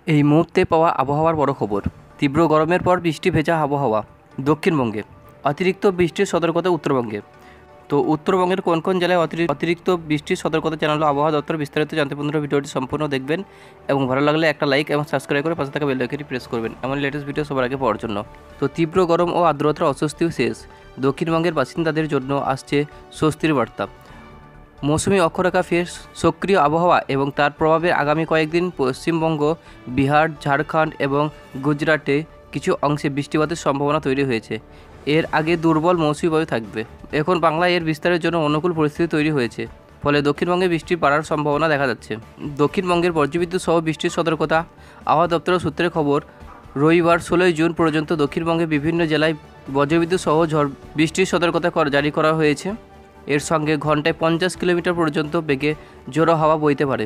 এই মুহূর্তে পাওয়া আবহাওয়ার বড় খবর। তীব্র গরমের পর বৃষ্টি ভেজা আবহাওয়া দক্ষিণবঙ্গে, অতিরিক্ত বৃষ্টির সতর্কতা উত্তরবঙ্গে। তো উত্তরবঙ্গের কোন কোন জেলায় অতিরিক্ত বৃষ্টির সতর্কতা জানালো আবহাওয়া দপ্তর, বিস্তারিত জানতে বন্ধুরা ভিডিওটি সম্পূর্ণ দেখবেন এবং ভালো লাগলে একটা লাইক এবং সাবস্ক্রাইব করে পাশে থাকা বেল আইকনটি প্রেস করবেন এমন লেটেস্ট ভিডিও সবার আগে পাওয়ার জন্য। তো তীব্র গরম ও আর্দ্রতার অস্বস্তিও শেষ, দক্ষিণবঙ্গের বাসিন্দাদের জন্য আসছে স্বস্তির বার্তা। মৌসুমি অক্ষরেখা ফের সক্রিয় আবহাওয়া এবং তার প্রভাবে আগামী কয়েকদিন পশ্চিমবঙ্গ, বিহার, ঝাড়খণ্ড এবং গুজরাটে কিছু অংশে বৃষ্টিপাতের সম্ভাবনা তৈরি হয়েছে। এর আগে দুর্বল মৌসুমি বায়ু থাকবে। এখন বাংলায় এর বিস্তারের জন্য অনুকূল পরিস্থিতি তৈরি হয়েছে, ফলে দক্ষিণবঙ্গে বৃষ্টি বাড়ার সম্ভাবনা দেখা যাচ্ছে। দক্ষিণবঙ্গের বজ্রবিদ্যুৎ সহ বৃষ্টির সতর্কতা। আবহাওয়া দপ্তরের সূত্রের খবর, রবিবার 16 জুন পর্যন্ত দক্ষিণবঙ্গের বিভিন্ন জেলায় বজ্রবিদ্যুৎ সহ ঝড় বৃষ্টির সতর্কতা জারি করা হয়েছে। এর সঙ্গে ঘন্টায় 50 কিলোমিটার পর্যন্ত বেগে জোড়ো হাওয়া বইতে পারে।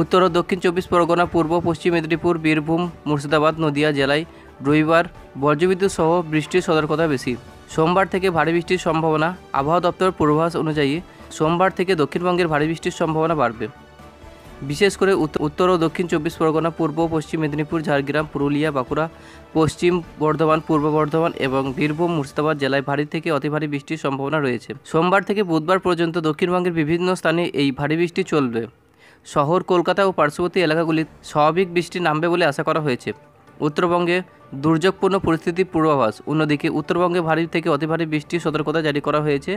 উত্তর ও দক্ষিণ 24 পরগনা, পূর্ব পশ্চিম মেদিনীপুর, বীরভূম, মুর্শিদাবাদ, নদিয়া জেলায় রবিবার বজ্রবিদ্যুৎ সহ বৃষ্টির সতর্কতা বেশি। সোমবার থেকে ভারী বৃষ্টির সম্ভাবনা। আবহাওয়া দপ্তরের পূর্বাভাস অনুযায়ী সোমবার থেকে দক্ষিণবঙ্গের ভারী বৃষ্টির সম্ভাবনা বাড়বে, বিশেষ করে উত্তর ও দক্ষিণ 24 পরগনা, পূর্ব পশ্চিম মেদিনীপুর, ঝাড়গ্রাম, পুরুলিয়া, বাঁকুড়া, পশ্চিম বর্ধমান, পূর্ব বর্ধমান এবং বীরভূম, মুর্শিদাবাদ জেলায় ভারী থেকে অতি ভারী বৃষ্টির সম্ভাবনা রয়েছে। সোমবার থেকে বুধবার পর্যন্ত দক্ষিণবঙ্গের বিভিন্ন স্থানে এই ভারী বৃষ্টি চলবে। শহর কলকাতা ও পার্শ্ববর্তী এলাকাগুলি স্বাভাবিক বৃষ্টি নামবে বলে আশা করা হয়েছে। উত্তরবঙ্গে দুর্যোগপূর্ণ পরিস্থিতির পূর্বাভাস। অন্যদিকে উত্তরবঙ্গে ভারী থেকে অতি ভারী বৃষ্টির সতর্কতা জারি করা হয়েছে।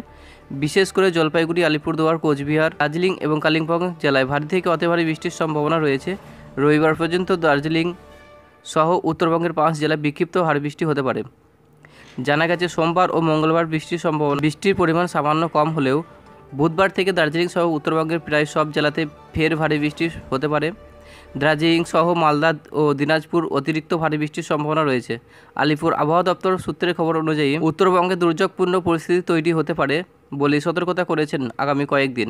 বিশেষ করে জলপাইগুড়ি, আলিপুরদুয়ার, কোচবিহার, দার্জিলিং এবং কালিম্পং জেলায় ভারী থেকে অতি ভারী বৃষ্টির সম্ভাবনা রয়েছে। রবিবার পর্যন্ত দার্জিলিং সহ উত্তরবঙ্গের 5 জেলায় বিক্ষিপ্ত ভারী বৃষ্টি হতে পারে। জানা গেছে সোমবার ও মঙ্গলবার বৃষ্টির পরিমাণ সামান্য কম হলেও বুধবার থেকে দার্জিলিং সহ উত্তরবঙ্গের প্রায় সব জেলাতে ফের ভারী বৃষ্টি হতে পারে। দার্জিলিং সহ মালদা ও দিনাজপুর অতিরিক্ত ভারী বৃষ্টির সম্ভাবনা রয়েছে। আলিপুর আবহাওয়া দপ্তর সূত্রের খবর অনুযায়ী উত্তরবঙ্গে দুর্যোগপূর্ণ পরিস্থিতি তৈরি হতে পারে বলে সতর্কতা করেছেন আগামী কয়েকদিন।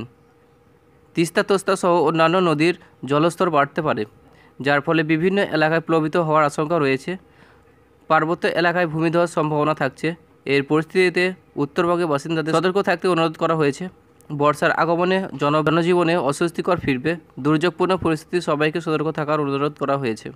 তিস্তা, তোস্তা সহ অন্যান্য নদীর জলস্তর বাড়তে পারে, যার ফলে বিভিন্ন এলাকায় প্লাবিত হওয়ার আশঙ্কা রয়েছে। পার্বত্য এলাকায় ভূমিধসের সম্ভাবনা থাকছে। এর পরিস্থিতিতে উত্তরবঙ্গের বাসিন্দাদের সতর্ক থাকতে অনুরোধ করা হয়েছে। বর্ষার আগমনে জনজীবনে অস্বস্তিকর ফিরবে। দুর্যোগপূর্ণ পরিস্থিতি সবাইকে সতর্ক থাকার অনুরোধ করা হয়েছে।